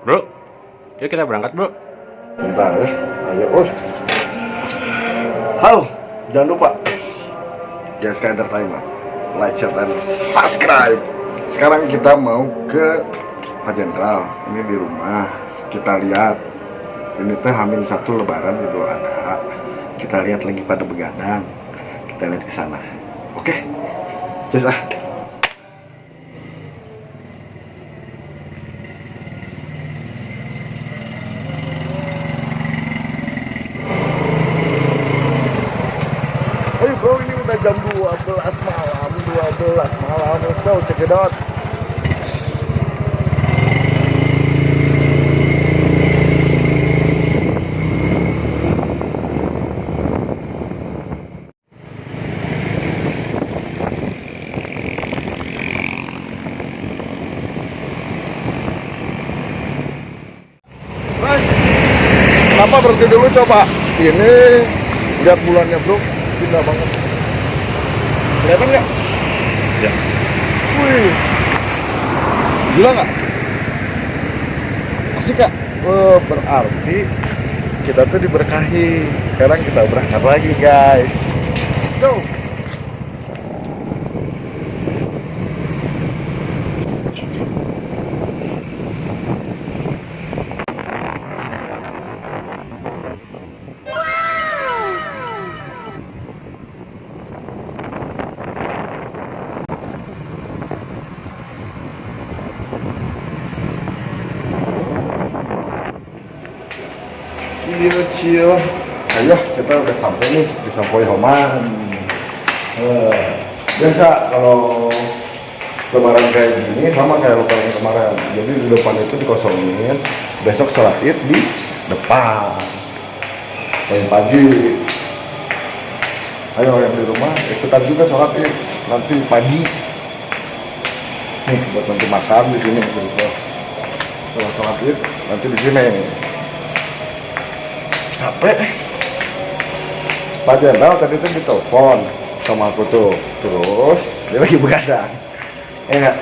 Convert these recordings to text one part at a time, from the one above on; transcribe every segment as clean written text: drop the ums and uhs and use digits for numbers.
Bro, yuk kita berangkat bro. Bentar ya, ayo. Halo, jangan lupa JSK Entertainment, like, share, dan subscribe. Sekarang kita mau ke Pak Jenderal. Ini di rumah. Kita lihat. Ini teh Hamin 1 Lebaran Idul Adha. Kita lihat lagi pada begadang. Kita lihat ke sana. Oke, cus ah. Ayo bro, ini udah jam 12 malam. 12 malam, let's go, check it out. Kenapa berhenti dulu coba? Ini lihat bulannya bro, indah banget. Kelihatan nggak? Ya. Wih, gila nggak? Asik kak? Berarti kita tuh diberkahi. Sekarang kita berangkat lagi guys. Go! Ciu, ayo kita udah sampai nih di Sampoy Homan. Biasa kalau lebaran kayak gini sama kayak lebaran kemarin. Jadi di depan itu dikosongin. Besok sholat id di depan. Pagi. Ayo yang di rumah ikutan juga sholat id nanti pagi. Nih buat nanti makan di sini. Setelah sholat id nanti di sini. Capek. Pak Jenderal tadi tuh ditelepon sama aku tuh, terus dia lagi begadang. Enggak,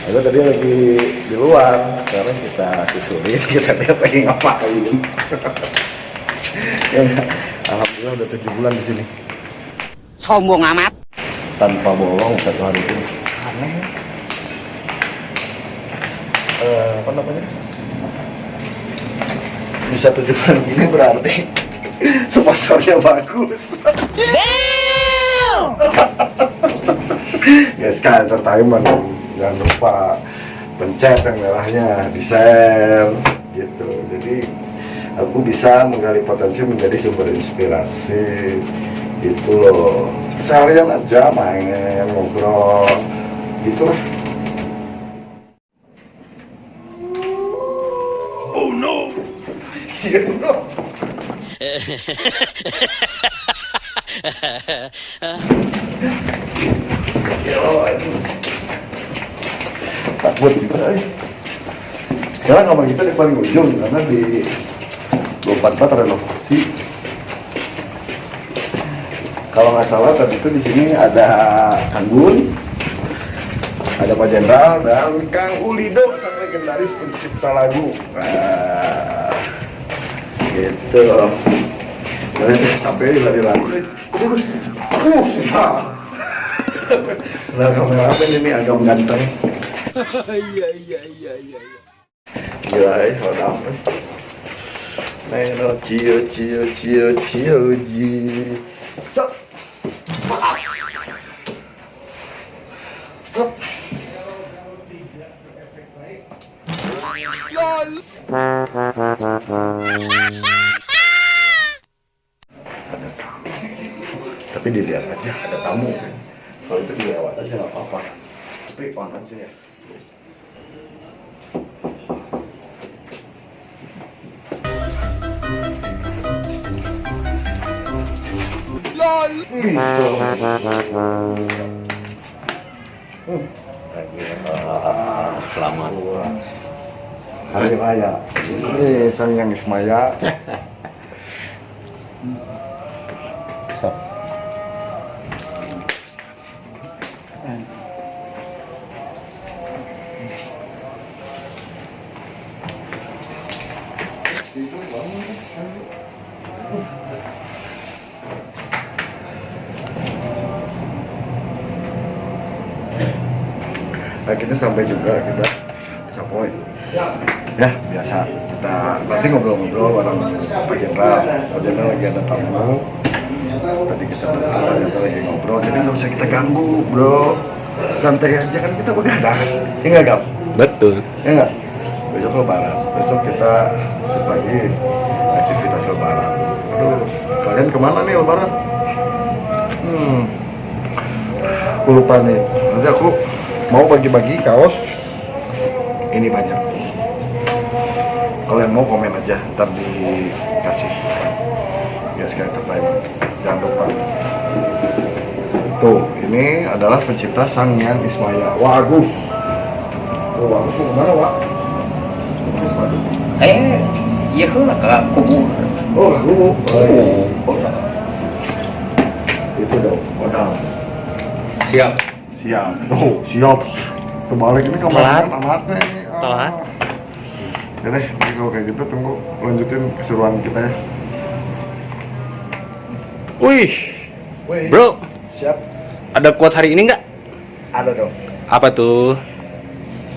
aku tadi lagi di luar. Sekarang kita susulin, kita lihat lagi ngapain. Enggak, alhamdulillah udah 7 bulan di sini. Sombong amat. Tanpa bolong satu hari itu. Aneh. Apa namanya? Bisa 7 bulan gini berarti sponsornya bagus. JSK Entertainment, jangan lupa pencet yang merahnya, di share gitu. Jadi aku bisa menggali potensi menjadi sumber inspirasi gitu loh. Seharian aja main ngobrol gitu lah. Oh no. No. Takut juga sekarang kamar kita di paling ujung karena di 244 renovasi. Kalau nggak salah tadi itu di sini ada Kang Gun, ada Pak Jenderal dan Kang Ulido, sang legendaris pencipta lagu. Gitu. Sampai lari-lari. Nah, kameramen ini agak ganteng. Iya. Gila ya, udah apa? Saya cio. Stop. LOL. Ada tamu. Tapi dilihat aja ada tamu. Kalau itu dilewat aja nggak apa-apa. Tapi on aja ya. LOL. Selamat Hari Raya. Ini sang yang Ismaya. akhirnya sampai juga kita Sapoy. Ya biasa kita nanti ngobrol-ngobrol bareng Pak Jenderal. Pak Jenderal lagi ada tamu. Tadi kita ternyata lagi ngobrol, jadi nggak usah kita ganggu, bro. Santai aja kan kita begadang. Ya nggak, Gam? Betul. Ya nggak? Besok lebaran. Besok kita sip lagi aktivitas lebaran. Aduh, kalian kemana nih lebaran? Aku lupa nih. Nanti aku mau bagi-bagi kaos. Ini banyak. Kalian mau komen aja, ntar dikasih. Ya sekarang terbaik. Jangan lupa. Tuh, ini adalah pencipta Sang Hyang Ismaya. Wah, Agus. Oh, Agus mau kemana, Wak? Iya lah ke kubur. Oh, dulu. Itu dong, modal. Siap. Siap. Oh, siap. Kebalik ini kemarin amatnya ini. Telat. Ya deh, jadi kalau kayak gitu tunggu lanjutin keseruan kita ya. Wih, Wih, bro, siap. ada quote hari ini nggak? Ada dong. Apa tuh?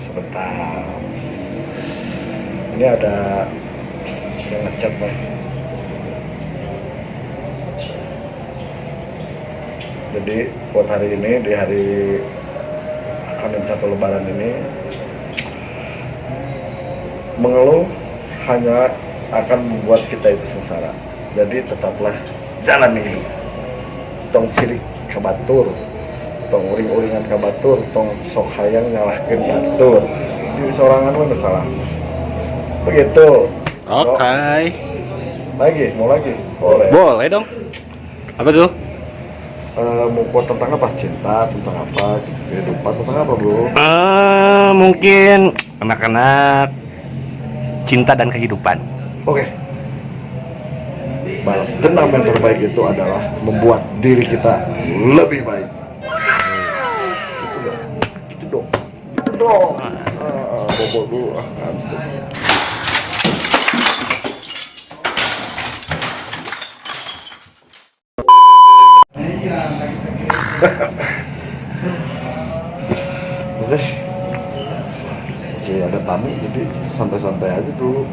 Sebentar. Ini ada yang ngechat nih. Jadi buat hari ini di hari H-1 Lebaran ini, mengeluh hanya akan membuat kita itu sengsara. Jadi tetaplah jalani hidup. Tong sirik kabatur, tong uring-uringan kabatur, tong sok hayang nyalahkeun batur. Diri sorangan mah salah. Begitu. Oke. Lagi, mau lagi? Boleh. Boleh dong. Apa tuh? Mau buat tentang apa? Cinta, tentang apa? Kehidupan, tentang apa, bro? Mungkin anak-anak cinta dan kehidupan. Oke. Balas dendam yang terbaik itu adalah membuat diri kita lebih baik. Itu dong. Itu dong. Itu dong. Bobo dulu. Ngantuk. Oke. Masih ada tamu, jadi santai-santai aja dulu.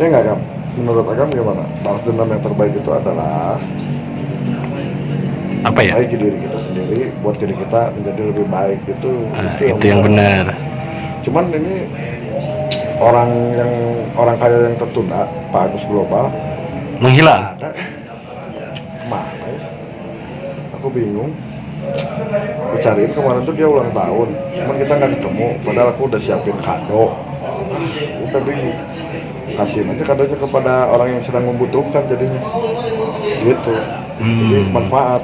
Ya nggak, Kak? Menurut Agam gimana? Balas dendam yang terbaik itu adalah Apa ya? baik diri kita sendiri, buat diri kita menjadi lebih baik itu Itu yang benar. Cuman ini orang kaya yang tertunda, Pak Agus Global Menghilang. ada kemana ya? Aku bingung. Aku cariin kemarin tuh dia ulang tahun, cuman kita nggak ketemu. Padahal aku udah siapin kado. Udah bingung. Kasihin aja kadonya kepada orang yang sedang membutuhkan jadinya. Gitu. Jadi manfaat.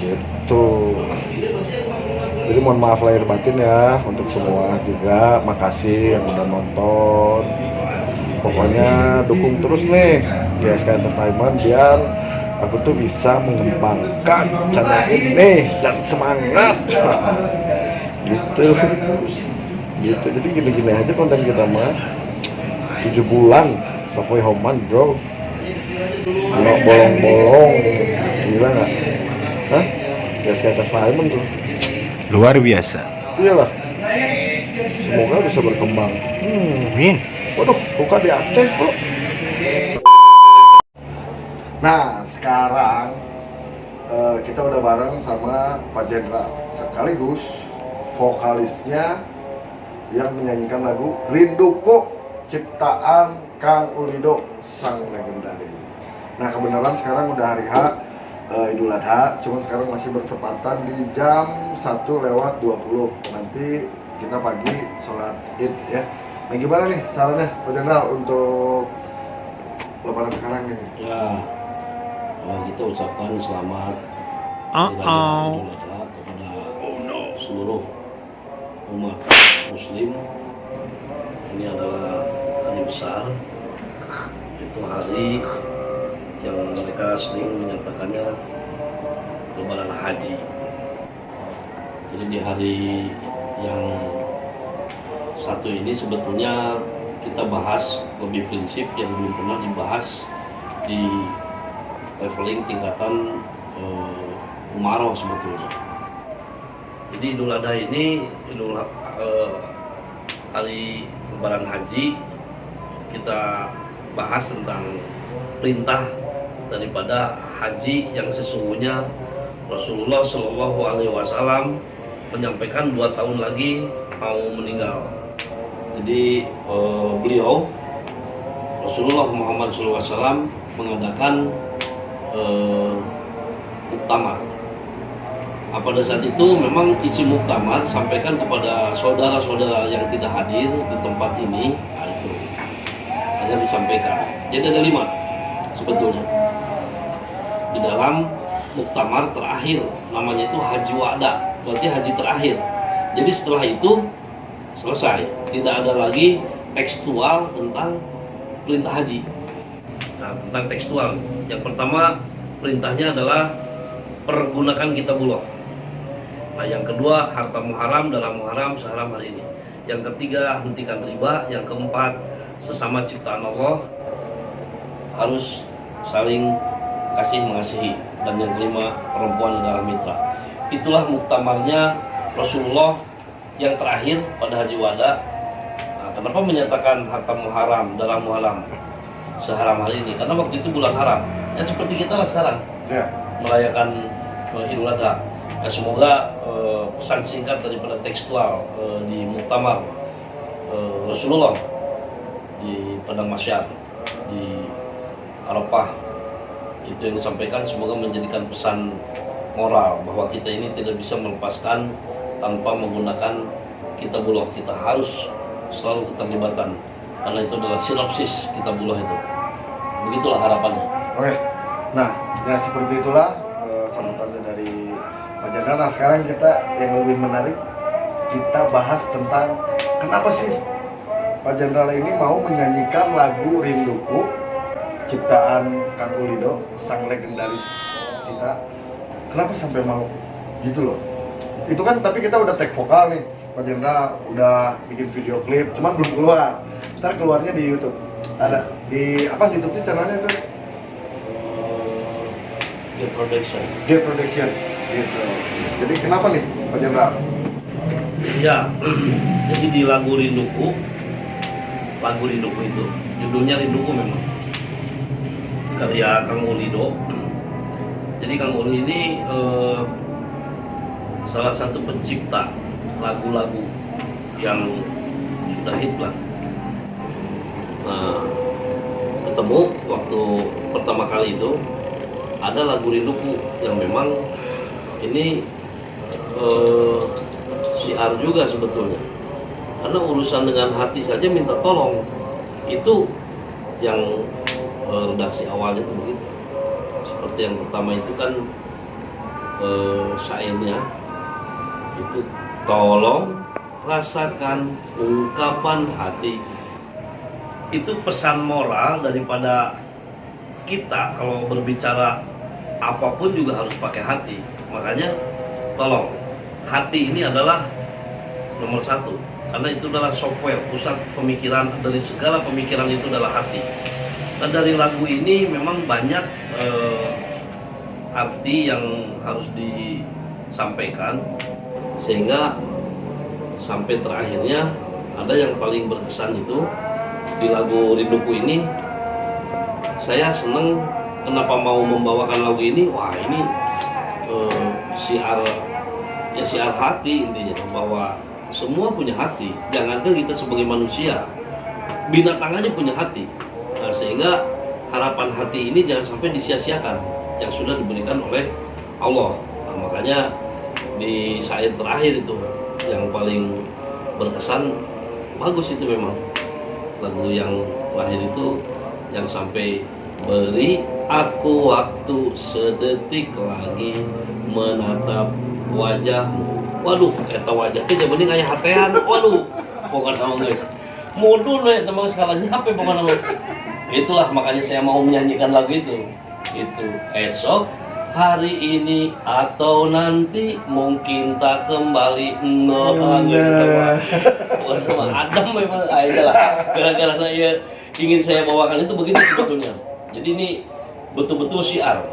Gitu. Jadi mohon maaf lahir batin ya untuk semua juga. Makasih yang udah nonton. Pokoknya dukung terus nih GSK Entertainment biar aku tuh bisa mengembangkan channel ini dan semangat. Gitu. Gitu. Jadi gini-gini aja konten kita mah. 7 bulan Savoy Homan, bro. Nggak bolong-bolong. Gila nggak? Hah? GSK Entertainment tuh. Luar biasa. Iyalah. Semoga bisa berkembang. Amin. Waduh, buka di Aceh, bro. Nah, sekarang kita udah bareng sama Pak Jenderal, sekaligus vokalisnya yang menyanyikan lagu Rinduku ciptaan Kang Ulido sang legendaris. Nah, kebenaran sekarang udah hari H, Idul Adha, cuman sekarang masih bertepatan di jam 1:20. Nanti kita pagi sholat Id ya. Nah, gimana nih sarannya Pak Jenderal untuk lebaran sekarang ini? Ya, kita ucapkan selamat Idul Adha kepada seluruh umat Muslim. Ini adalah hari besar, itu hari yang mereka sering menyatakannya Lebaran Haji. Jadi di hari yang satu ini sebetulnya kita bahas lebih prinsip yang belum pernah dibahas di leveling tingkatan umaroh sebetulnya. Jadi Idul Adha ini hari Lebaran Haji, kita bahas tentang perintah daripada haji yang sesungguhnya Rasulullah Shallallahu Alaihi Wasallam menyampaikan 2 tahun lagi mau meninggal. Jadi beliau Rasulullah Muhammad SAW mengadakan muktamar. Pada saat itu memang isi muktamar sampaikan kepada saudara-saudara yang tidak hadir di tempat ini, itu agar disampaikan. Jadi ada 5 sebetulnya di dalam muktamar terakhir, namanya itu Haji Wada, berarti haji terakhir. Jadi setelah itu selesai, tidak ada lagi tekstual tentang perintah haji. Nah, tentang tekstual, yang pertama perintahnya adalah pergunakan kitabullah. Nah, yang kedua harta muharam dalam muharam seharam hari ini. Yang ketiga hentikan riba. Yang keempat sesama ciptaan Allah harus saling kasih mengasihi. Dan yang kelima perempuan adalah mitra. Itulah muktamarnya Rasulullah yang terakhir pada Haji Wada. Nah, kenapa menyatakan harta muharam dalam muharam seharam hari ini? Karena waktu itu bulan haram. Ya seperti kita lah sekarang merayakan Idul Adha. Ya, semoga pesan singkat daripada tekstual di muktamar Rasulullah di Padang Mahsyar di Arafah itu yang disampaikan, semoga menjadikan pesan moral bahwa kita ini tidak bisa melepaskan tanpa menggunakan kitabullah. Kita harus selalu keterlibatan karena itu adalah sinopsis kitabullah itu. Begitulah harapannya. Oke, nah ya seperti itulah sambutannya dari Pak Jenderal. Nah sekarang kita yang lebih menarik, kita bahas tentang kenapa sih Pak Jenderal ini mau menyanyikan lagu Rinduku ciptaan Kang Ulido, sang legendaris kita. Kenapa sampai mau gitu loh? Itu kan tapi kita udah take vokal nih, Pak Jenderal udah bikin video klip, cuman belum keluar. Ntar keluarnya di YouTube. Ada di apa YouTube-nya channelnya itu? Dia production. Dia production gitu. Jadi kenapa nih Pak Jenderal? Ya, jadi di lagu Rinduku itu judulnya Rinduku memang karya Kang Ulido. Jadi Kang Uli ini salah satu pencipta lagu-lagu yang sudah hit lah. Nah, ketemu waktu pertama kali itu ada lagu Rinduku yang memang ini syiar juga sebetulnya, karena urusan dengan hati saja minta tolong. Itu yang redaksi awalnya itu begitu. Seperti yang pertama itu kan syairnya itu, tolong rasakan ungkapan hati. Itu pesan moral daripada kita kalau berbicara apapun juga harus pakai hati. Makanya tolong, hati ini adalah nomor 1, karena itu adalah software, pusat pemikiran dari segala pemikiran itu adalah hati. Nah, dari lagu ini memang banyak arti yang harus disampaikan, sehingga sampai terakhirnya ada yang paling berkesan itu di lagu Rinduku ini. Saya seneng kenapa mau membawakan lagu ini. Wah, ini syiar hati intinya, bahwa semua punya hati. Jangankan kita sebagai manusia, binatang aja punya hati. Nah, sehingga harapan hati ini jangan sampai disia-siakan yang sudah diberikan oleh Allah. Nah, makanya di syair terakhir itu yang paling berkesan, bagus itu memang lagu yang terakhir itu, yang sampai beri aku waktu sedetik lagi menatap wajahmu. Waduh, eta wajahnya jadi mending aya hatean. Waduh, pokoknya sama guys mudun ya teman skalanya apa pokoknya. Itulah makanya saya mau menyanyikan lagu itu. Itu esok, hari ini atau nanti mungkin tak kembali. Adam memang lah. Gara-gara saya ingin saya bawakan itu begitu sebetulnya. Jadi ini betul-betul syiar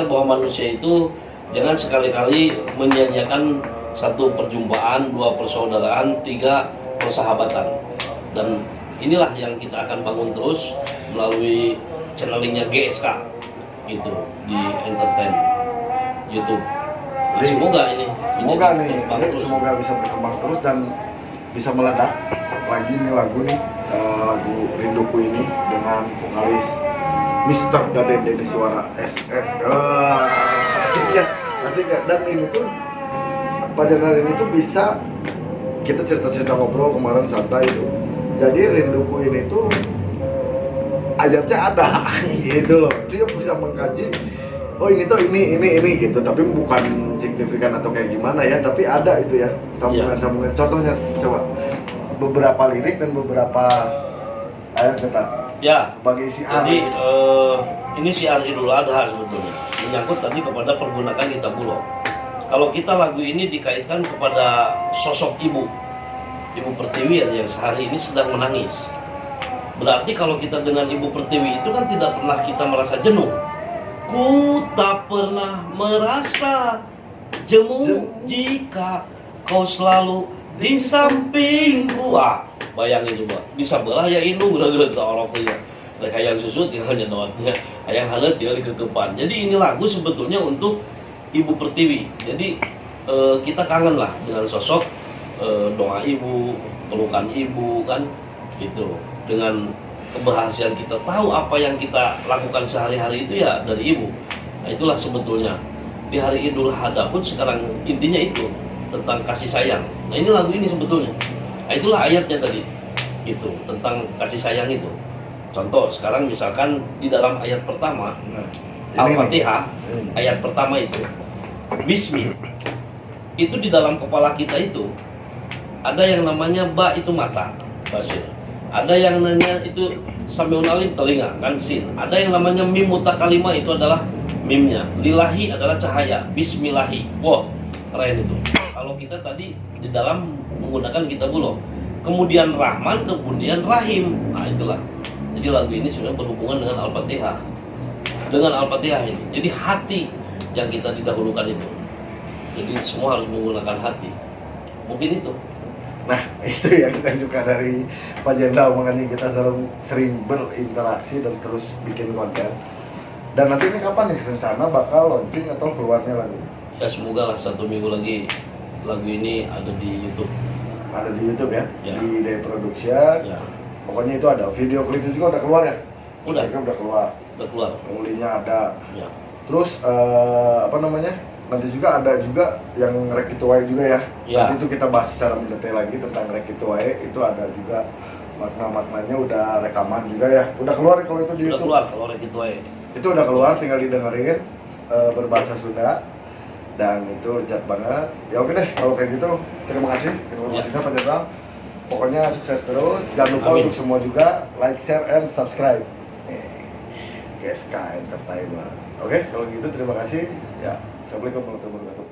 bahwa manusia itu jangan sekali-kali menyanyiakan 1 perjumpaan, 2 persaudaraan, 3 persahabatan. Dan inilah yang kita akan bangun terus melalui channelingnya GSK gitu di entertain YouTube. Nah, semoga ini semoga bisa berkembang terus dan bisa meledak lagi nih lagu lagu Rinduku ini dengan vokalis Mr. Daden Dedi Suara asik ya. Dan ini tuh Pak Jenderal ini tuh bisa kita cerita-cerita ngobrol kemarin santai itu. Jadi Rinduku ini tuh ayatnya ada gitu loh. Dia bisa mengkaji oh ini tuh ini gitu, tapi bukan signifikan atau kayak gimana ya, tapi ada itu ya sambungan-sambungan. Contohnya coba beberapa lirik dan beberapa ayat kata. Ya. Bagi siar. Jadi ini siar Idul Adha sebetulnya. Menyangkut tadi kepada pergunakan Kitabullah. Kalau kita lagu ini dikaitkan kepada sosok Ibu Pertiwi yang sehari ini sedang menangis. Berarti kalau kita dengan Ibu Pertiwi itu kan tidak pernah kita merasa jenuh. Ku tak pernah merasa jemu jika kau selalu di sampingku. Bayangin coba, bisa belah ya indung gerak-gerak ke oroknya. Mereka yang susu tinggalnya doatnya, yang halet tinggal di kekepan. Jadi ini lagu sebetulnya untuk Ibu Pertiwi. Jadi kita kangen lah dengan sosok doa ibu, pelukan ibu kan, gitu. Dengan keberhasilan kita tahu apa yang kita lakukan sehari-hari itu ya dari ibu. Nah itulah sebetulnya di hari Idul Adha pun sekarang intinya itu tentang kasih sayang. Nah ini lagu ini sebetulnya. Nah itulah ayatnya tadi itu tentang kasih sayang itu. Contoh sekarang misalkan di dalam ayat pertama Al-Fatihah ayat pertama itu Bismi itu di dalam kepala kita itu ada yang namanya ba itu mata Basir. Ada yang nanya itu Samiun Alim telinga kan sin. Ada yang namanya mim mutakalima itu adalah mimnya. Lillahi adalah cahaya. Bismillahi. Wow, keren itu. Kalau kita tadi di dalam menggunakan Kitabullah. Kemudian Rahman, kemudian Rahim. Nah itulah. Jadi lagu ini sebenarnya berhubungan dengan Al-Fatihah. Dengan Al-Fatihah ini. Jadi hati yang kita didahulukan itu. Jadi semua harus menggunakan hati. Mungkin itu. Nah, itu yang saya suka dari Pak Jenderal, makanya kita sering berinteraksi dan terus bikin konten. Dan nanti ini kapan nih rencana bakal launching atau keluarnya lagu? Ya semoga lah 1 minggu lagi lagu ini ada di YouTube. Ada di YouTube ya? Ya. Di Day Production. Ya. Pokoknya itu ada video klipnya juga udah keluar ya? Udah keluar. Udah keluar. Pengulinya ada. Ya. Terus apa namanya? Nanti juga ada juga yang Rekituai juga ya. Ya. Nanti itu kita bahas secara mendetail lagi tentang Rekituai. Itu ada juga makna-maknanya, udah rekaman juga ya. Udah keluar kalau itu di Udah YouTube. keluar kalau Rekituai. Itu udah keluar, tinggal didengerin berbahasa Sunda dan itu lezat banget. Ya oke deh kalau kayak gitu. Terima kasih informasinya Pak Jenderal. Pokoknya sukses terus. Jangan lupa Amin. untuk semua juga like, share, and subscribe. GSK Entertainment. Oke, kalau gitu terima kasih. Ya, assalamualaikum warahmatullahi wabarakatuh.